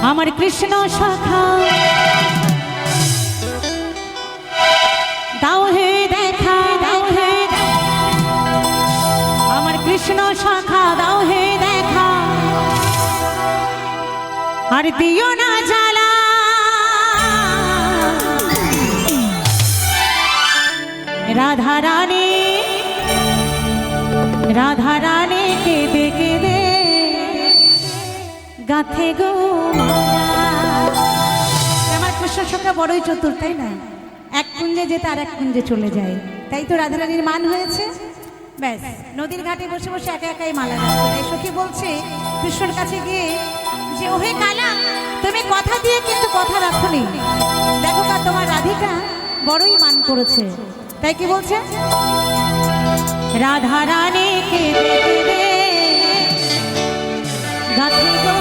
আমার কৃষ্ণ শাখা দাও হে দেখা, দাও হে আমার কৃষ্ণ শাখা দাও হে দেখা, আর দিও না জ্বালা রাধা রানী, রাধা রানী কেঁদে কেঁদে গাথে গো আমার কৃষ্ণ সখা বড়ই চতুর, তাই না? এক কুঞ্জে যেতে আর এক কুঞ্জে চলে যায়, তাই তো রাধারানীর মান হয়েছে। ব্যাস নদীর ঘাটে বসে বসে একা একাই মালা গাচ্ছে। তাই সখী বলছে কৃষ্ণর কাছে গিয়ে যে ওহে কালা, তুমি কথা দিয়ে কিন্তু কথা রাখোনি, দেখো কা তোমার রাধিকা বড়ই মান করেছে। তাই কি বলছে? রাধা রানী কেঁদে কেঁদে গাথে গো